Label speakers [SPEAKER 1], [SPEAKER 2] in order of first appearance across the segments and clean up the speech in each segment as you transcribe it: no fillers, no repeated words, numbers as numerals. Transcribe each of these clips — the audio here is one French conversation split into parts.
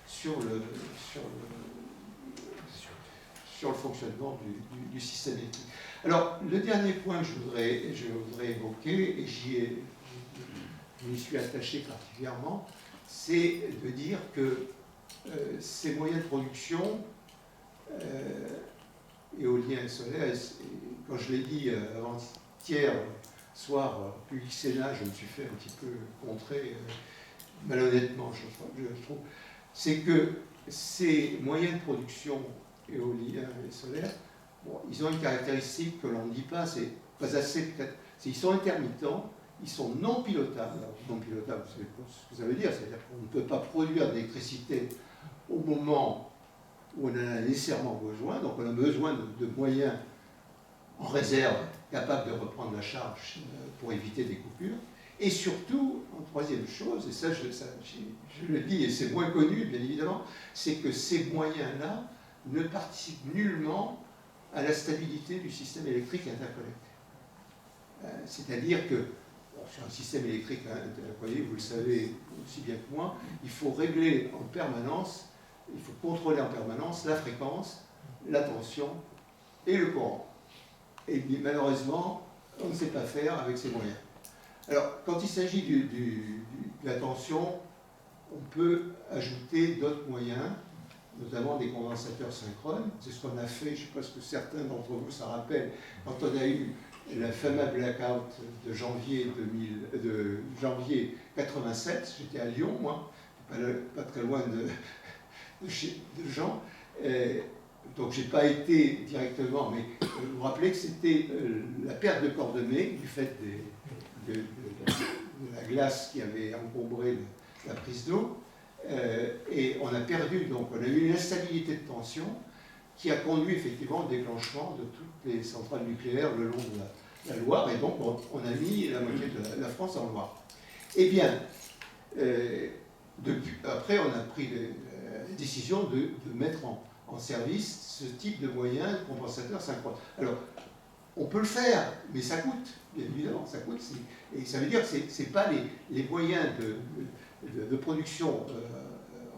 [SPEAKER 1] sur le fonctionnement du système électrique. Alors, le dernier point que je voudrais évoquer, et je m'y suis attaché particulièrement, c'est de dire que ces moyens de production, éolien et solaire, quand je l'ai dit avant-hier soir, public Sénat, je me suis fait un petit peu contrer, malhonnêtement, je trouve, c'est que ces moyens de production éolien et solaire, bon, ils ont une caractéristique que l'on ne dit pas, c'est pas assez peut-être, c'est qu'ils sont intermittents, ils sont non pilotables. Alors, non pilotables, vous savez ce que ça veut dire, c'est-à-dire qu'on ne peut pas produire de l'électricité au moment où on en a nécessairement besoin, donc on a besoin de moyens en réserve capables de reprendre la charge pour éviter des coupures. Et surtout, en troisième chose, et ça je le dis, et c'est moins connu bien évidemment, c'est que ces moyens-là ne participent nullement à la stabilité du système électrique interconnecté. C'est-à-dire que sur un système électrique interconnecté, vous le savez aussi bien que moi, il faut régler en permanence, il faut contrôler en permanence la fréquence, la tension et le courant. Et malheureusement, on ne sait pas faire avec ces moyens. Alors, quand il s'agit de la tension, on peut ajouter d'autres moyens, notamment des condensateurs synchrones. C'est ce qu'on a fait, je ne sais pas ce que certains d'entre vous s'en rappellent, quand on a eu la fameuse blackout de janvier 87. J'étais à Lyon, moi, pas très loin de Jean. Donc je n'ai pas été directement, mais vous vous rappelez que c'était la perte de Cordemais du fait de la glace qui avait encombré la prise d'eau. Et on a perdu, donc on a eu une instabilité de tension qui a conduit effectivement au déclenchement de toutes les centrales nucléaires le long de la Loire, et donc on a mis la moitié de la France en Loire. Eh bien, après on a pris la décision de mettre en service ce type de moyens de compensateurs synchrones. Alors, on peut le faire, mais ça coûte, bien évidemment, ça coûte. Et ça veut dire que ce n'est pas les moyens de production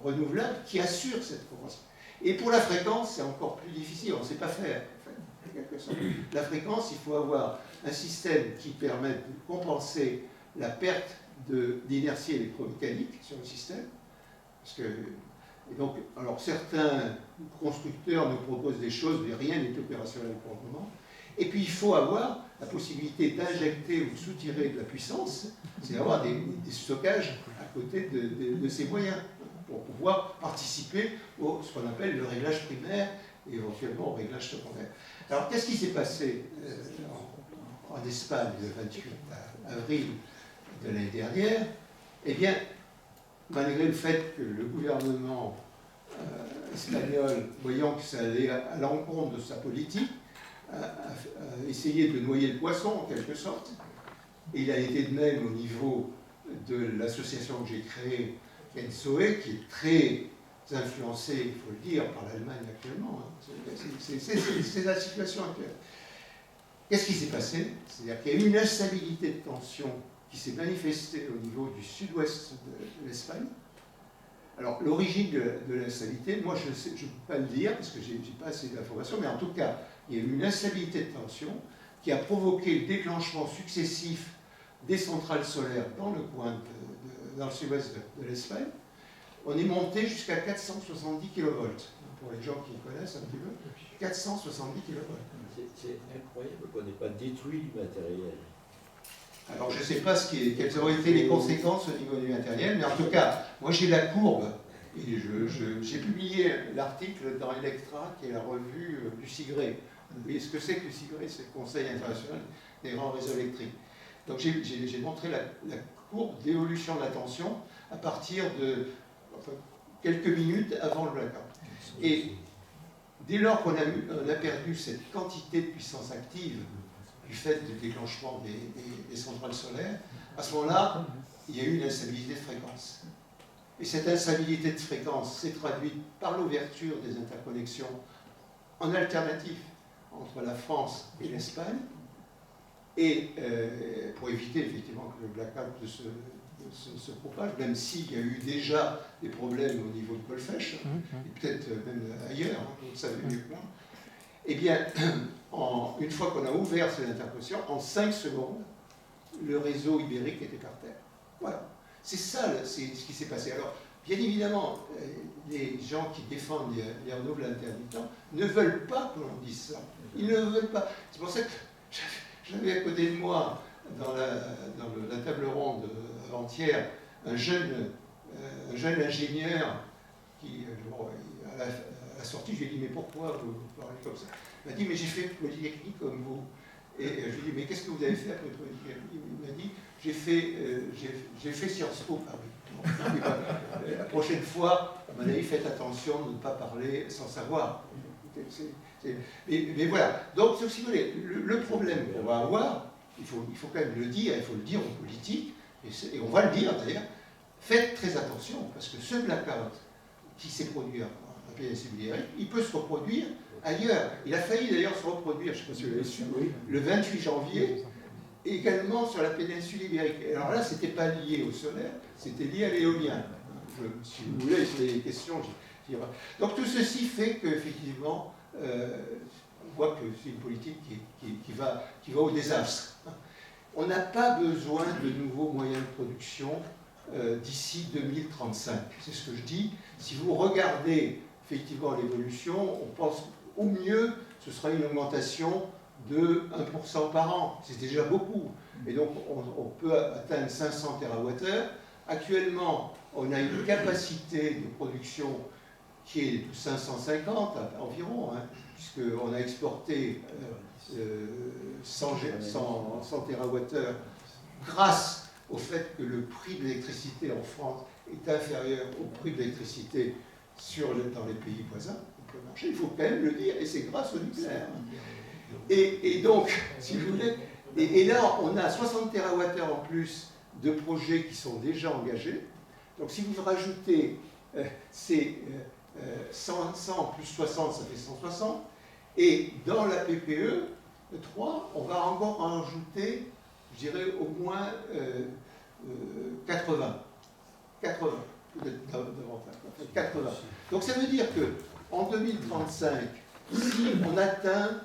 [SPEAKER 1] renouvelable qui assurent cette compensation. Et pour la fréquence, c'est encore plus difficile, on ne sait pas faire. En quelque sorte. La fréquence, il faut avoir un système qui permette de compenser la perte d'inertie électromécanique sur le système. Parce que, et donc, alors certains constructeurs nous proposent des choses, mais rien n'est opérationnel pour le moment. Et puis il faut avoir la possibilité d'injecter ou de soutirer de la puissance, c'est avoir des stockages à côté de ces moyens, pour pouvoir participer au ce qu'on appelle le réglage primaire et éventuellement au réglage secondaire. Alors qu'est-ce qui s'est passé en Espagne le 28 avril de l'année dernière? Eh bien, malgré le fait que le gouvernement espagnol, voyant que ça allait à l'encontre de sa politique, a essayé de noyer le poisson en quelque sorte, et il a été de même au niveau de l'association que j'ai créée, Kensoe, qui est très influencée, il faut le dire, par l'Allemagne actuellement. C'est la situation actuelle. Qu'est-ce qui s'est passé? C'est-à-dire qu'il y a eu une instabilité de tension qui s'est manifestée au niveau du sud-ouest de l'Espagne. Alors, l'origine de l'instabilité, moi, je ne peux pas le dire, parce que je n'ai pas assez d'informations, mais en tout cas, il y a eu une instabilité de tension qui a provoqué le déclenchement successif des centrales solaires dans le coin, dans le sud-ouest de l'Espagne. On est monté jusqu'à 470 kV, pour les gens qui connaissent un petit peu, 470 kV.
[SPEAKER 2] C'est incroyable qu'on n'ait pas détruit du matériel.
[SPEAKER 1] Alors je ne sais pas quelles ont été les conséquences au niveau du matériel, mais en tout cas, moi j'ai la courbe, et j'ai publié l'article dans Electra, qui est la revue du SIGRE. Vous voyez ce que c'est que le SIGRE? C'est le Conseil international des grands réseaux électriques. Donc j'ai montré la courbe d'évolution de la tension à partir de quelques minutes avant le blackout. Et dès lors qu'on a perdu cette quantité de puissance active du fait du déclenchement des centrales solaires, à ce moment-là, il y a eu une instabilité de fréquence. Et cette instabilité de fréquence s'est traduite par l'ouverture des interconnexions en alternatif entre la France et l'Espagne, et pour éviter effectivement que le blackout se propage, même s'il y a eu déjà des problèmes au niveau de Colfèche, et peut-être même ailleurs, vous le savez mieux que moi. Eh bien, une fois qu'on a ouvert cette interconnexion, en 5 secondes, le réseau ibérique était par terre. Voilà. C'est ça, c'est ce qui s'est passé. Alors, bien évidemment, les gens qui défendent les renouvelables intermittents ne veulent pas que l'on dise ça. Ils ne veulent pas. C'est pour ça que j'avais à côté de moi, dans la table ronde avant-hier, un jeune ingénieur qui, à la sortie, je lui ai dit, mais pourquoi vous parlez comme ça? Il m'a dit, mais j'ai fait Polytechnique comme vous. Et je lui ai dit, mais qu'est-ce que vous avez fait après Polytechnique? Il m'a dit, j'ai fait Sciences Po. Ah oui. La prochaine fois, à mon avis, faites attention de ne pas parler sans savoir. Mais voilà. Donc, si vous voulez, le problème qu'on va avoir, il faut quand même le dire, il faut le dire en politique, et on va le dire d'ailleurs, faites très attention, parce que ce blackout qui s'est produit en péninsule ibérique, il peut se reproduire ailleurs. Il a failli d'ailleurs se reproduire, je ne sais pas si vous l'avez su, le 28 janvier, également sur la péninsule ibérique. Et alors là, ce n'était pas lié au solaire, c'était lié à l'éolien. Si vous voulez, si vous avez des questions, j'y reviendrai. Donc tout ceci fait qu'effectivement, on voit que c'est une politique qui va au désastre. On n'a pas besoin de nouveaux moyens de production d'ici 2035. C'est ce que je dis. Si vous regardez effectivement l'évolution, on pense au mieux, ce sera une augmentation de 1% par an. C'est déjà beaucoup. Et donc, on peut atteindre 500 TWh. Actuellement, on a une capacité de production qui est de 550 environ, hein, puisqu'on a exporté 100 TWh grâce au fait que le prix de l'électricité en France est inférieur au prix de l'électricité dans les pays voisins. Il faut quand même le dire, et c'est grâce au nucléaire. Et donc, si vous voulez, et là, on a 60 TWh en plus de projets qui sont déjà engagés. Donc, si vous rajoutez ces 100 plus 60, ça fait 160. Et dans la PPE 3, on va encore en rajouter, je dirais, au moins 80. 80, peut-être davantage. 80. Donc, ça veut dire qu'en 2035, si on atteint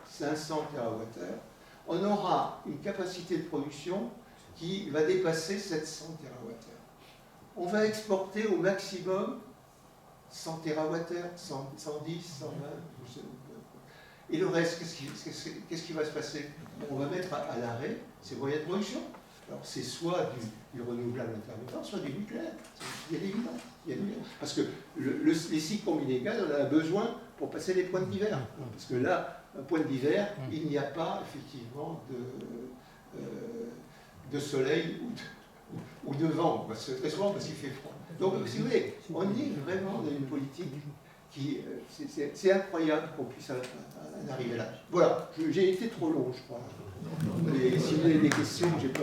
[SPEAKER 1] 500 TWh, on aura une capacité de production qui va dépasser 700 TWh. On va exporter au maximum 100 TWh, 110, 120. Et le reste, qu'est-ce qui va se passer? On va mettre à l'arrêt ces moyens de production. Alors c'est soit du renouvelable intermittent, soit du nucléaire. Il y a des évident. Parce que les cycles combinés gaz, on en a besoin pour passer les pointes d'hiver. Parce que là, un point d'hiver, il n'y a pas effectivement de soleil ou de vent. Très souvent parce qu'il fait froid. Donc, si vous voulez, on est vraiment dans une politique qui... c'est incroyable qu'on puisse en arriver là. Voilà, j'ai été trop long, je crois. Et si vous avez des questions, j'ai pas...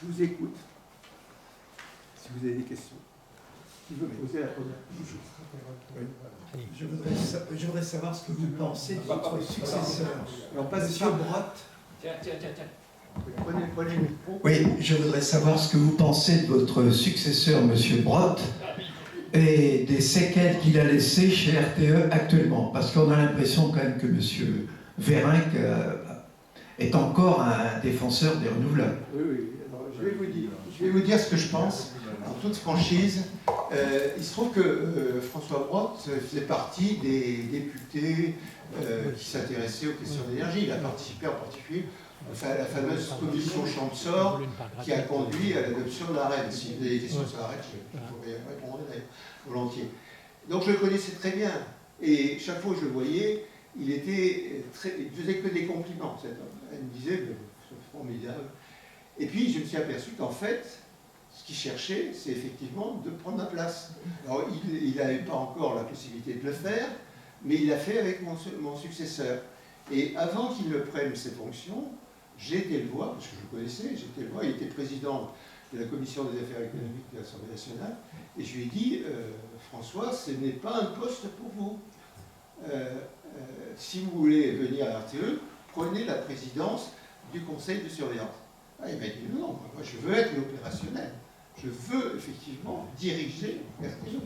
[SPEAKER 1] Je vous écoute. Si vous avez des questions. Qui veut poser la première question?
[SPEAKER 3] Je voudrais savoir ce que vous pensez de votre successeur, Monsieur Brotte.
[SPEAKER 2] Tiens.
[SPEAKER 1] Prenez le micro.
[SPEAKER 3] Oui, je voudrais savoir ce que vous pensez de votre successeur, Monsieur Brotte, et des séquelles qu'il a laissées chez RTE actuellement. Parce qu'on a l'impression quand même que Monsieur Vérinck est encore un défenseur des renouvelables.
[SPEAKER 1] Oui. Alors, je vais vous dire ce que je pense, en toute franchise. Il se trouve que François Brotte faisait partie des députés qui s'intéressaient aux questions d'énergie. Il a participé en particulier à la fameuse commission Champsor qui a conduit à l'adoption de la RED. Si vous avez des questions sur la RED, je pourrais répondre volontiers. Donc je le connaissais très bien. Et chaque fois que je le voyais, il faisait que des compliments, cet homme. Il me disait, c'est formidable. Et puis je me suis aperçu qu'en fait, ce qu'il cherchait, c'est effectivement de prendre ma place. Alors, il n'avait pas encore la possibilité de le faire, mais il l'a fait avec mon successeur. Et avant qu'il ne prenne ses fonctions, j'ai été le voir, parce que je le connaissais, j'étais le voir, il était président de la Commission des affaires économiques de l'Assemblée nationale, et je lui ai dit, François, ce n'est pas un poste pour vous. si vous voulez venir à RTE, prenez la présidence du conseil de surveillance. Ah, il m'a dit non, moi je veux être l'opérationnel. Je veux effectivement diriger RTE.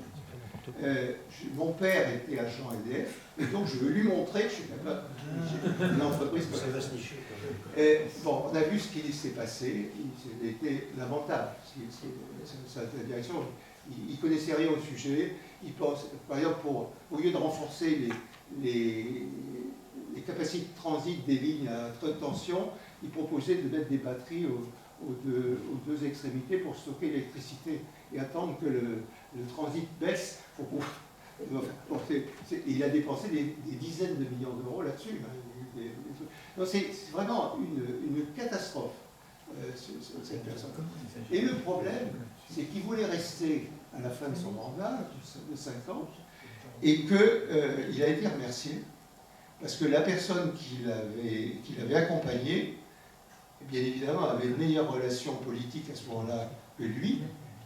[SPEAKER 1] Mon père était agent EDF, et donc je veux lui montrer que je suis capable de diriger une entreprise. Bon, on a vu ce qui s'est passé, il était lamentable. Sa direction, il ne connaissait rien au sujet. Il pense, par exemple, au lieu de renforcer les capacités de transit des lignes à haute tension, il proposait de mettre des batteries aux deux extrémités pour stocker l'électricité et attendre que le transit baisse. Il a dépensé des dizaines de millions d'euros là-dessus. C'est vraiment une catastrophe, cette personne. Et le problème, c'est qu'il voulait rester à la fin de son mandat, de 5 ans, et qu'il a été remercié, parce que la personne qui l'avait accompagné, bien évidemment, avait une meilleure relation politique à ce moment-là que lui,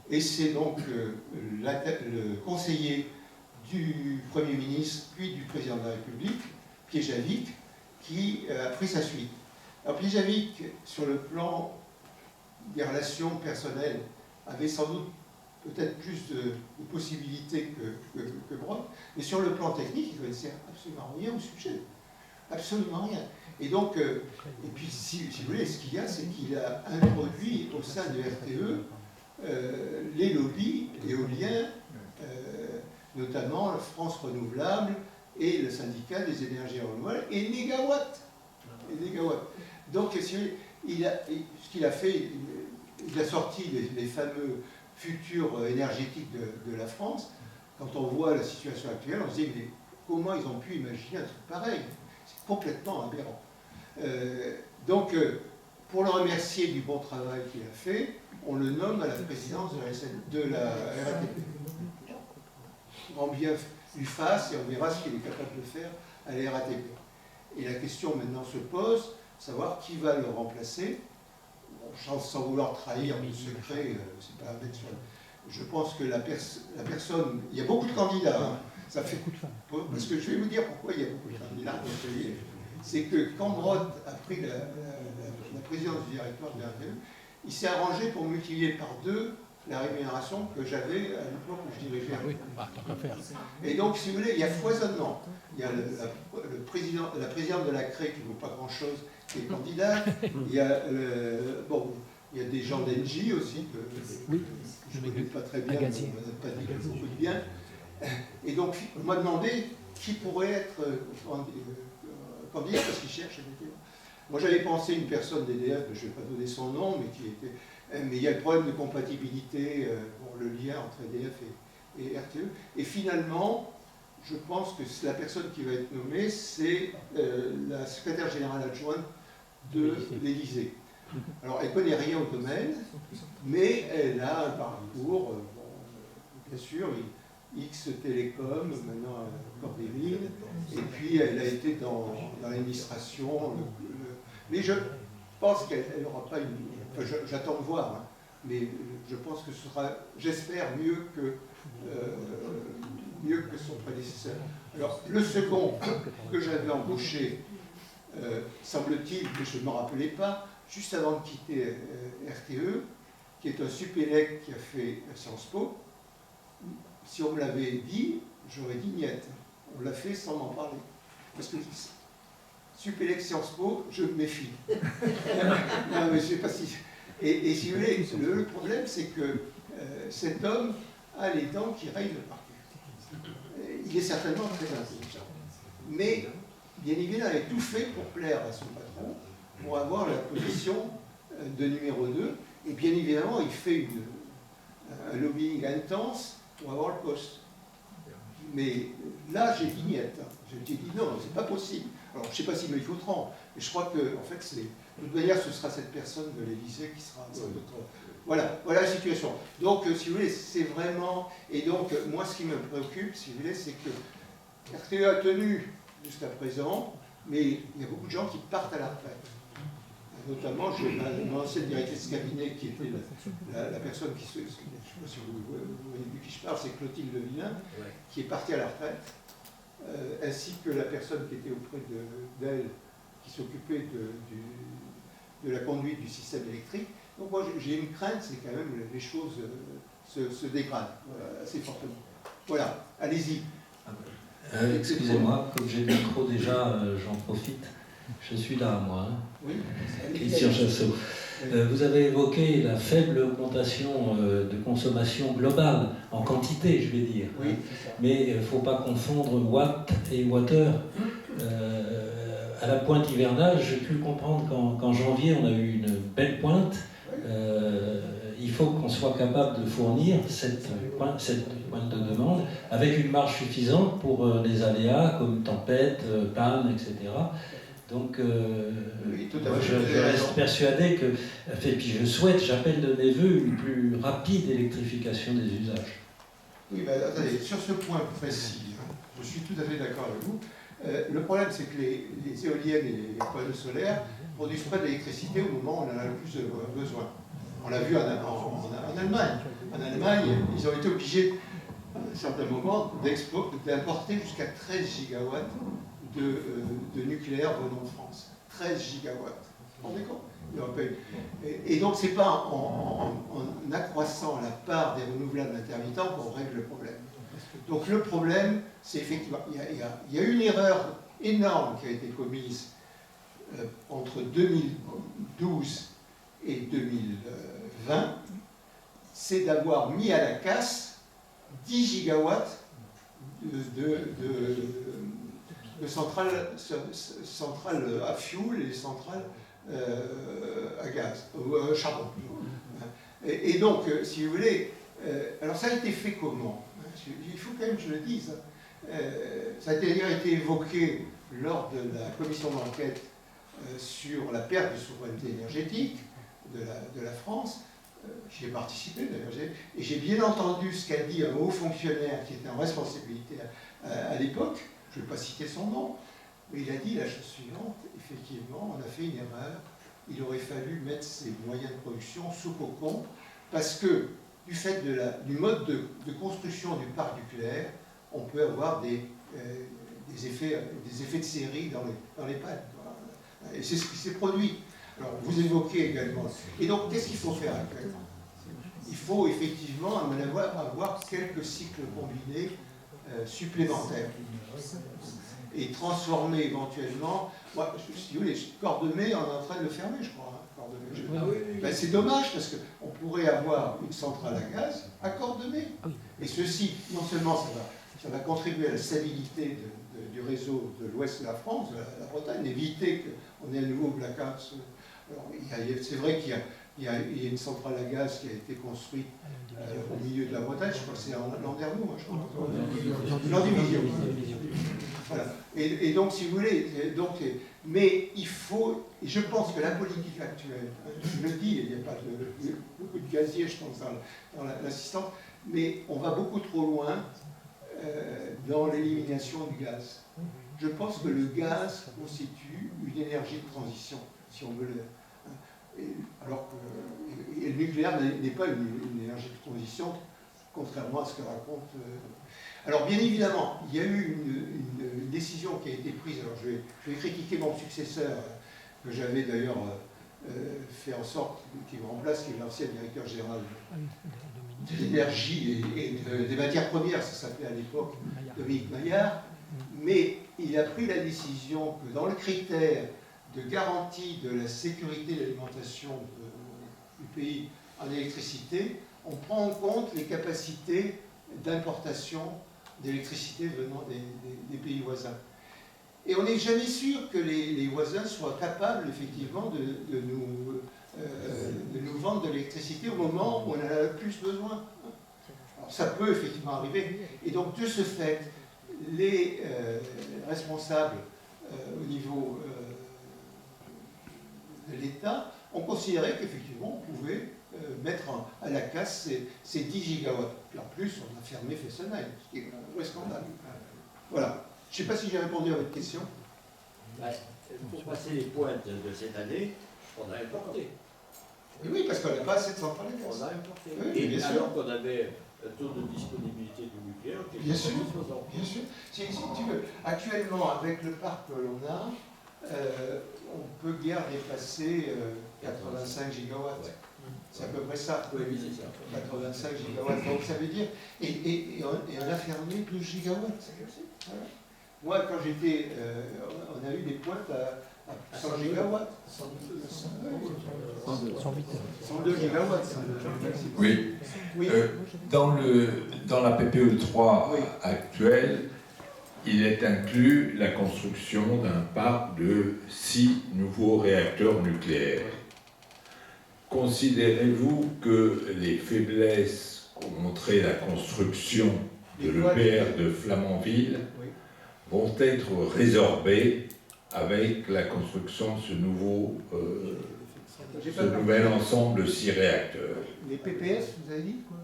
[SPEAKER 1] et c'est donc le conseiller du Premier ministre, puis du Président de la République, Piejavik, qui a pris sa suite. Alors Piejavik, sur le plan des relations personnelles, avait sans doute peut-être plus de possibilités que Brock, mais sur le plan technique, il ne connaissait absolument rien au sujet. Absolument rien. Et donc, et puis si vous voulez, ce qu'il y a, c'est qu'il a introduit au sein de RTE les lobbies éoliens, notamment France Renouvelable et le syndicat des énergies renouvelables, et Négawatt. Donc, ce qu'il a fait, il a sorti les fameux futurs énergétiques de la France. Quand on voit la situation actuelle, on se dit, mais comment ils ont pu imaginer un truc pareil? C'est complètement aberrant. Donc, pour le remercier du bon travail qu'il a fait, on le nomme à la présidence de la RATP. On bien lui fasse et on verra ce qu'il est capable de faire à la RATP. Et la question maintenant se pose, savoir qui va le remplacer. Bon, sans vouloir trahir le secret, c'est pas à mettre sur. Je pense que la personne, il y a beaucoup de candidats. Hein, ça fait parce que je vais vous dire pourquoi il y a beaucoup de candidats. C'est que quand Brotte a pris la présidence du directoire de RTE, il s'est arrangé pour multiplier par 2 la rémunération que j'avais à l'époque où je dirigeais.
[SPEAKER 4] Oui, tant qu'à faire.
[SPEAKER 1] Et donc, si vous voulez, il y a foisonnement. Il y a la présidente de la CRE qui ne vaut pas grand-chose, qui est candidate. Il y a, il y a des gens d'Engie aussi, que je ne connais pas très bien, mais on n'a pas dit beaucoup de bien. Et donc, on m'a demandé qui pourrait être candidat, parce qu'il cherche. Moi, j'avais pensé une personne d'EDF, je ne vais pas donner son nom, mais qui était... Mais il y a le problème de compatibilité, le lien entre EDF et RTE. Et finalement, je pense que la personne qui va être nommée, c'est la secrétaire générale adjointe de l'Élysée. Alors, elle ne connaît rien au domaine, mais elle a un parcours, bien sûr, X Télécom, maintenant Cordéline, et puis elle a été dans l'administration. Mais je pense qu'elle n'aura pas une... Enfin, j'attends de voir, hein, mais je pense que ce sera, j'espère, mieux que son prédécesseur. Alors, le second que j'avais embauché, semble-t-il, mais je ne me rappelais pas, juste avant de quitter RTE, qui est un suppélec qui a fait Sciences Po. Si on me l'avait dit, j'aurais dit niet. On l'a fait sans m'en parler. Parce que suppélec Sciences Po, je me méfie. Non, mais je ne sais pas si... Et si vous voulez, le problème, c'est que cet homme a les dents qui rayent le parquet. Il est certainement très intelligent. Mais, bien évidemment, il a tout fait pour plaire à son patron, pour avoir la position de numéro 2. Et bien évidemment, il fait un lobbying intense pour avoir le poste. Mais là, j'ai dit niet. J'ai dit non, c'est pas possible. Alors, je ne sais pas s'il me faut 30, mais je crois que, en fait, de toute manière, ce sera cette personne de l'Élysée qui sera notre... Voilà la situation. Donc, si vous voulez, c'est vraiment... Et donc, moi, ce qui me préoccupe, si vous voulez, c'est que RTE a tenu jusqu'à présent, mais il y a beaucoup de gens qui partent à la retraite. Notamment, j'ai mon ancienne directrice de cabinet qui était la personne qui se... Je ne sais pas si vous voyez de qui je parle, c'est Clotilde Levillain, qui est partie à la retraite. ainsi que la personne qui était auprès d'elle, qui s'occupait de la conduite du système électrique. Donc moi j'ai une crainte, c'est quand même les choses se dégradent assez fortement. Voilà, allez-y.
[SPEAKER 4] Excusez-moi, comme j'ai le micro déjà, j'en profite. Je suis là, moi.
[SPEAKER 1] Oui,
[SPEAKER 4] Christian Chassot. Vous avez évoqué la faible augmentation de consommation globale, en quantité, je vais dire.
[SPEAKER 1] Oui.
[SPEAKER 4] Mais il ne faut pas confondre watt et wattheure. À la pointe hivernale, j'ai pu comprendre qu'en janvier, on a eu une belle pointe. Il faut qu'on soit capable de fournir cette pointe de demande avec une marge suffisante pour les aléas comme tempête, panne, etc. Donc,
[SPEAKER 1] oui,
[SPEAKER 4] moi, je reste persuadé que, et puis j'appelle de mes voeux une plus rapide électrification des usages.
[SPEAKER 1] Oui, mais attendez, sur ce point précis, je suis tout à fait d'accord avec vous. Le problème, c'est que les éoliennes et les panneaux solaires ne produisent pas d'électricité au moment où on en a le plus besoin. On l'a vu en Allemagne. En Allemagne, ils ont été obligés, à un certain moment, d'importer jusqu'à 13 gigawatts de nucléaire venant de France. 13 gigawatts. Vous vous rendez compte ? Et donc, ce n'est pas en accroissant la part des renouvelables intermittents qu'on règle le problème. Donc, le problème, c'est effectivement, il y a une erreur énorme qui a été commise entre 2012 et 2020, c'est d'avoir mis à la casse 10 gigawatts de centrales à fioul et centrales à gaz, charbon. Et donc, si vous voulez, alors ça a été fait comment ? Il faut quand même que je le dise. Ça a d'ailleurs été évoqué lors de la commission d'enquête sur la perte de souveraineté énergétique de la France. J'y ai participé d'ailleurs, et j'ai bien entendu ce qu'a dit un haut fonctionnaire qui était en responsabilité à l'époque. Je ne vais pas citer son nom, mais il a dit la chose suivante: effectivement, on a fait une erreur, il aurait fallu mettre ces moyens de production sous cocon, parce que du fait du mode de construction du parc nucléaire, on peut avoir des effets de série dans les pannes. Et c'est ce qui s'est produit. Alors, vous évoquez également. Et donc, qu'est-ce qu'il faut faire actuellement ? Il faut effectivement avoir quelques cycles combinés supplémentaires et transformer éventuellement. Moi, si vous voulez, Cordemais, on est en train de le fermer, je crois. Ben, c'est dommage parce qu'on pourrait avoir une centrale à gaz à Cordemais. Et ceci, non seulement ça va contribuer à la stabilité du réseau de l'ouest de la France, de la Bretagne, éviter qu'on ait un nouveau blackout. C'est vrai qu'il y a une centrale à gaz qui a été construite au milieu de la Bretagne, je crois que c'est en Landerneau, je crois. Landivision. Voilà. Et donc, si vous voulez, mais il faut, et je pense que la politique actuelle, je le dis, il n'y a pas beaucoup de gaziers, je pense, dans l'assistance, mais on va beaucoup trop loin dans l'élimination du gaz. Je pense que le gaz constitue une énergie de transition, si on veut alors que le nucléaire n'est pas une énergie de transition, contrairement à ce que raconte. Alors bien évidemment, il y a eu une décision qui a été prise. Alors je vais critiquer mon successeur, que j'avais d'ailleurs fait en sorte qu'il me remplace, qui est l'ancien directeur général de l'énergie et des matières premières, ça s'appelait à l'époque Dominique Maillard, mais il a pris la décision que dans le critère de garantie de la sécurité de l'alimentation du pays en électricité, on prend en compte les capacités d'importation d'électricité venant des pays voisins. Et on n'est jamais sûr que les voisins soient capables, effectivement, de nous vendre de l'électricité au moment où on en a le plus besoin. Alors, ça peut effectivement arriver. Et donc, de ce fait, les responsables au niveau de l'État ont considéré qu'effectivement, on pouvait mettre à la casse ces 10 gigawatts. Puis en plus, on a fermé Fessenheim, ce qui est un vrai scandale. Voilà. Je ne sais pas si j'ai répondu à votre question.
[SPEAKER 2] Pour passer les pointes de cette année, on a importé.
[SPEAKER 1] Oui, parce qu'on n'a pas assez de centrales à gaz.
[SPEAKER 2] On a importé.
[SPEAKER 1] Oui,
[SPEAKER 2] et
[SPEAKER 1] bien sûr.
[SPEAKER 2] alors qu'on avait taux de disponibilité du nucléaire.
[SPEAKER 1] Bien sûr, bien sûr. Si tu veux, actuellement, avec le parc que l'on a, on peut guère dépasser 85 gigawatts. C'est à peu près ça.
[SPEAKER 2] Oui, c'est ça.
[SPEAKER 1] 85 gigawatts. Donc ça veut dire. Et on a fermé 12 gigawatts. Voilà. Moi, quand j'étais. On a eu des pointes à 100 gigawatts. 102 gigawatts.
[SPEAKER 5] Oui.
[SPEAKER 1] Oui.
[SPEAKER 5] Dans la PPE3
[SPEAKER 1] Oui.
[SPEAKER 5] actuelle, il est inclus la construction d'un parc de 6 nouveaux réacteurs nucléaires. Considérez-vous que les faiblesses qu'ont montré la construction de l'EPR de Flamanville
[SPEAKER 1] Oui.
[SPEAKER 5] vont être résorbées avec la construction de ce nouvel ensemble de 6 réacteurs?
[SPEAKER 1] Les PPS, vous avez dit quoi?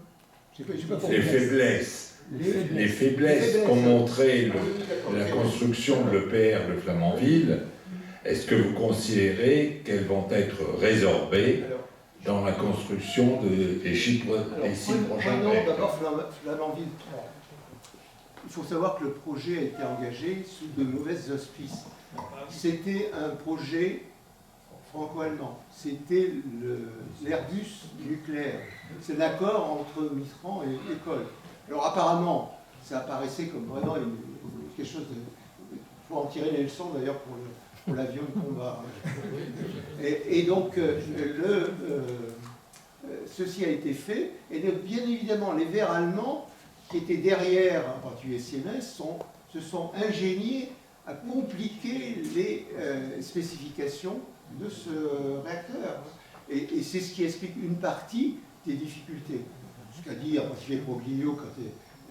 [SPEAKER 1] J'ai pas compris.
[SPEAKER 5] Les faiblesses. Les faiblesses qu'ont montré la construction de l'EPR de Flamanville, est-ce que vous considérez qu'elles vont être résorbées
[SPEAKER 1] Alors,
[SPEAKER 5] dans la construction des 6 prochains
[SPEAKER 1] prenons
[SPEAKER 5] réacteurs?
[SPEAKER 1] d'abord Flamanville 3. Il faut savoir que le projet a été engagé sous de mauvaises auspices. C'était un projet franco-allemand. C'était l'Airbus nucléaire. C'est l'accord entre Mitterrand et l'école. Alors apparemment, ça apparaissait comme vraiment quelque chose de... Il faut en tirer les leçons d'ailleurs pour l'avion de combat. Et donc, ceci a été fait. Et bien évidemment, les Verts allemands, qui étaient derrière, en particulier Siemens, se sont ingéniés à compliquer les spécifications de ce réacteur. Et c'est ce qui explique une partie des difficultés. Ce qu'a dit en particulier Broglio quand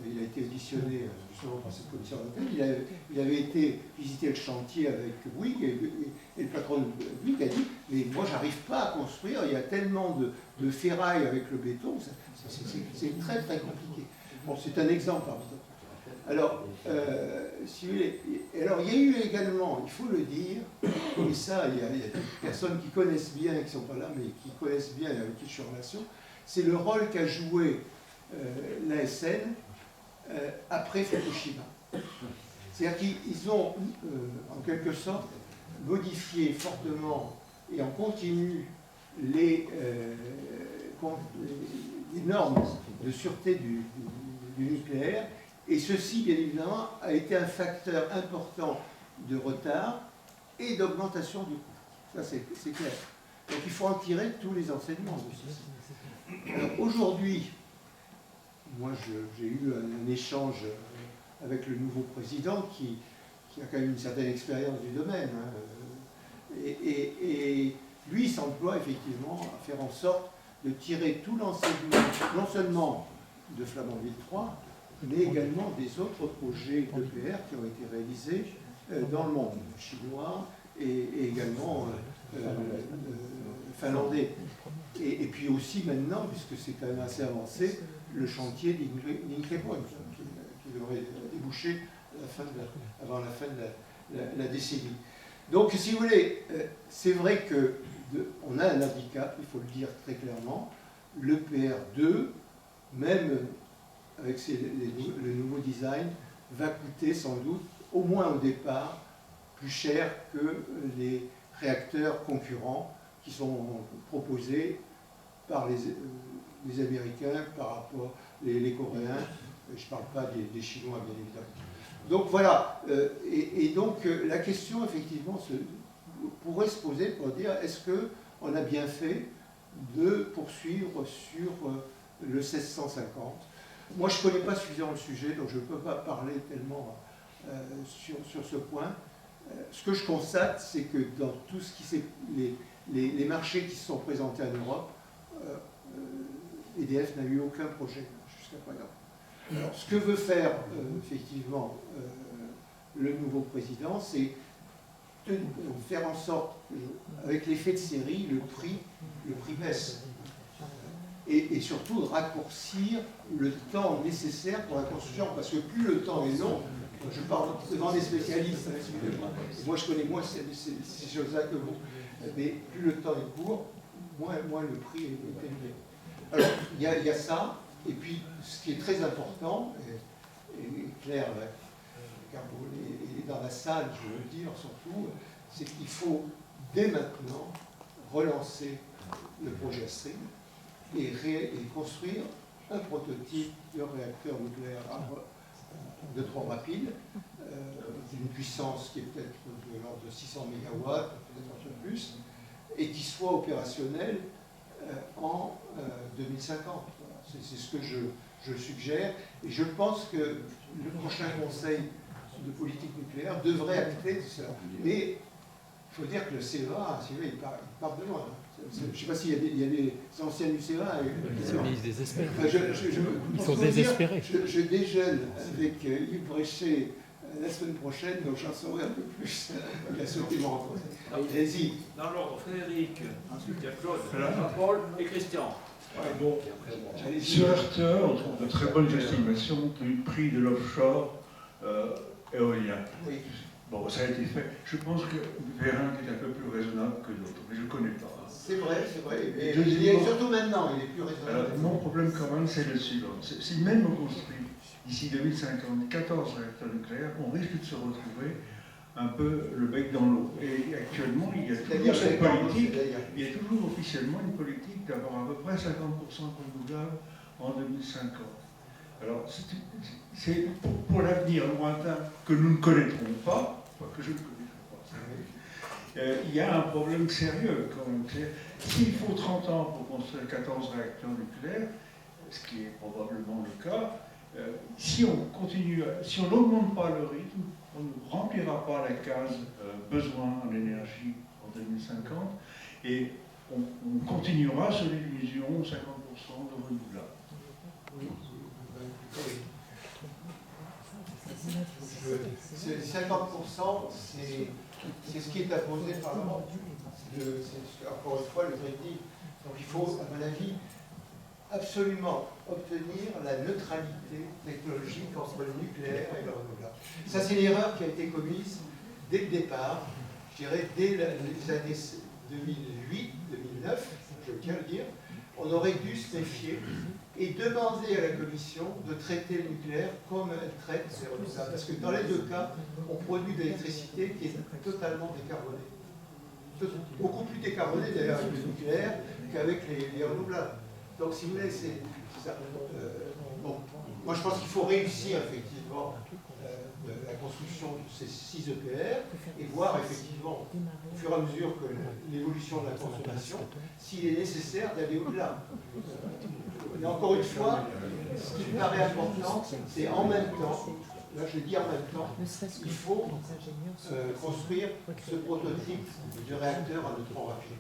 [SPEAKER 1] il a été auditionné justement par cette commission européenne, il avait été visiter le chantier avec Bouygues et le patron de Bouygues a dit « Mais moi, j'arrive pas à construire, il y a tellement de ferraille avec le béton, c'est très très compliqué. » Bon, c'est un exemple parmi d'autres. Alors, si vous voulez, alors, il y a eu également, il faut le dire, et ça, il y a des personnes qui connaissent bien, qui ne sont pas là, mais qui connaissent bien et avec qui je suis en relation, c'est le rôle qu'a joué l'ASN après Fukushima. C'est-à-dire qu'ils ont, en quelque sorte, modifié fortement et en continu les normes de sûreté du nucléaire. Et ceci, bien évidemment, a été un facteur important de retard et d'augmentation du coût. Ça, c'est clair. Donc il faut en tirer tous les enseignements de ceci. Alors aujourd'hui, moi j'ai eu un échange avec le nouveau président qui a quand même une certaine expérience du domaine. Et lui s'emploie effectivement à faire en sorte de tirer tout l'enseignement, non seulement de Flamanville 3, mais également des autres projets d'EPR qui ont été réalisés dans le monde, chinois et également finlandais. Et puis aussi maintenant, puisque c'est quand même assez avancé, le chantier d'Hinkley Point, qui devrait déboucher avant la fin de la décennie. Donc, si vous voulez, c'est vrai qu'on a un handicap, il faut le dire très clairement. L'EPR2, même avec le nouveau design, va coûter sans doute, au moins au départ, plus cher que les réacteurs concurrents qui sont proposés par les Américains, par rapport les Coréens. Je ne parle pas des Chinois, bien évidemment. Donc voilà, et donc la question, effectivement, pourrait se poser pour dire, est-ce qu'on a bien fait de poursuivre sur le 1650 ? Moi, je ne connais pas suffisamment le sujet, donc je ne peux pas parler tellement sur ce point. Ce que je constate, c'est que dans tout ce qui s'est... Les marchés qui se sont présentés en Europe, EDF n'a eu aucun projet jusqu'à présent. Alors, ce que veut faire effectivement le nouveau président, c'est faire en sorte, avec l'effet de série, le prix baisse. Et surtout raccourcir le temps nécessaire pour la construction, parce que plus le temps est long, je parle devant des spécialistes, moi je connais moins ces choses-là que vous, mais plus le temps est court, moins le prix est élevé. Alors il y a ça, Et puis, ce qui est très important, et Claire Carbonnet est dans la salle, je veux dire surtout, c'est qu'il faut dès maintenant relancer le projet Astrid et construire un prototype de réacteur nucléaire de neutron rapide, d'une puissance qui est peut-être de l'ordre de 600 MW, peut-être un peu plus, et qui soit opérationnel en 2050. C'est ce que je suggère, et je pense que le prochain Conseil de politique nucléaire devrait acter cela. Mais il faut dire que le CEA, il part de loin. Je ne sais pas s'il y a des anciens du CEA.
[SPEAKER 6] Ils se désespèrent.
[SPEAKER 1] Ils
[SPEAKER 6] sont désespérés.
[SPEAKER 1] Je déjeune avec Yves Bréchet la semaine prochaine, donc j'en saurai un peu plus. Il a sauté mon rencontre. Allez-y.
[SPEAKER 2] Dans l'ordre, Frédéric, ensuite il y a Claude, Paul et Christian.
[SPEAKER 7] Bon, sur RTE, on trouve de très bonnes estimations du prix de l'offshore éolien.
[SPEAKER 1] Oui.
[SPEAKER 7] Bon, ça a été fait. Je pense que Vérin est un peu plus raisonnable que d'autres, mais je ne connais pas.
[SPEAKER 1] C'est vrai. Et
[SPEAKER 7] Deuxièmement,
[SPEAKER 1] surtout maintenant, il est plus raisonnable.
[SPEAKER 7] Alors, mon problème quand même, c'est le suivant. Si même on construit d'ici 2050 14 réacteurs nucléaires, on risque de se retrouver un peu le bec dans l'eau. Et actuellement, il y a toujours cette politique, il y a toujours officiellement une politique d'avoir à peu près 50% renouvelables en 2050. Alors, c'est pour l'avenir lointain que nous ne connaîtrons pas, que je ne connaîtrai pas, il y a un problème sérieux quand même. S'il faut 30 ans pour construire 14 réacteurs nucléaires, ce qui est probablement le cas, si on n'augmente pas le rythme, on ne remplira pas la case besoin en énergie en 2050 et on continuera sur l'illusion 50% de renouvelables.
[SPEAKER 1] C'est 50%, c'est ce qui est imposé par l'Europe. Encore une fois, le Green Deal. Donc il faut, à mon avis, absolument obtenir la neutralité technologique entre le nucléaire et le renouvelable. Ça, c'est l'erreur qui a été commise dès le départ, je dirais dès les années 2008-2009, je tiens à le dire. On aurait dû se méfier et demander à la Commission de traiter le nucléaire comme elle traite les renouvelables. Parce que dans les deux cas, on produit de l'électricité qui est totalement décarbonée. Beaucoup plus décarbonée d'ailleurs avec le nucléaire qu'avec les renouvelables. Donc si vous voulez, c'est ça. Bon, moi je pense qu'il faut réussir effectivement la construction de ces 6 EPR et voir effectivement au fur et à mesure que l'évolution de la consommation, s'il est nécessaire d'aller au-delà. Mais encore une fois, ce qui me paraît important, c'est en même temps, là je dis en même temps, il faut construire ce prototype de réacteur à neutron rapide.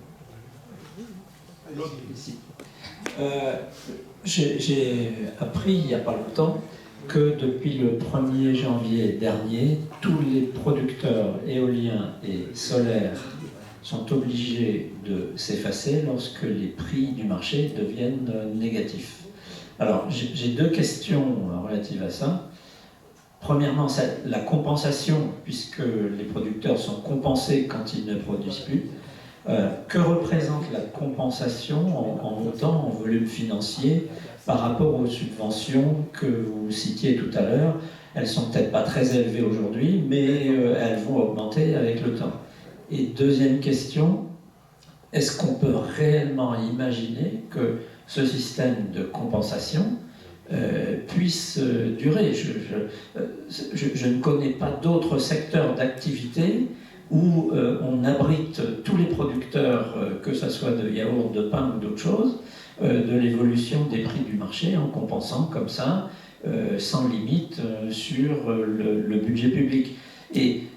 [SPEAKER 4] J'ai appris il n'y a pas longtemps que depuis le 1er janvier dernier, tous les producteurs éoliens et solaires sont obligés de s'effacer lorsque les prix du marché deviennent négatifs. Alors, j'ai deux questions relatives à ça. Premièrement, la compensation, puisque les producteurs sont compensés quand ils ne produisent plus. Que représente la compensation en montant, en volume financier, par rapport aux subventions que vous citiez tout à l'heure? Elles sont peut-être pas très élevées aujourd'hui, mais elles vont augmenter avec le temps. Et deuxième question, est-ce qu'on peut réellement imaginer que ce système de compensation puisse durer? Je ne connais pas d'autres secteurs d'activité où on abrite tous les producteurs, que ce soit de yaourt, de pain ou d'autres choses, de l'évolution des prix du marché en compensant comme ça, sans limite, sur le budget public. Et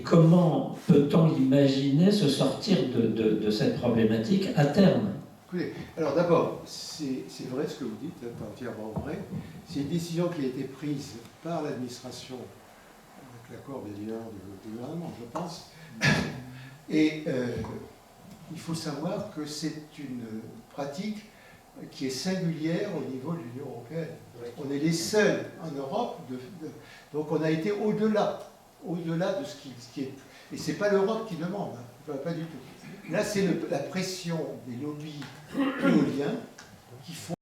[SPEAKER 4] comment peut-on imaginer se sortir de cette problématique à terme?
[SPEAKER 1] Écoutez, alors d'abord, c'est vrai ce que vous dites, c'est entièrement vrai. C'est une décision qui a été prise par l'administration, avec l'accord bien évidemment du gouvernement, je pense. Et il faut savoir que c'est une pratique qui est singulière au niveau de l'Union européenne. On est les seuls en Europe, donc on a été au-delà de ce qui est. Et ce n'est pas l'Europe qui demande, hein, pas du tout. Là, c'est la pression des lobbies éoliens qui font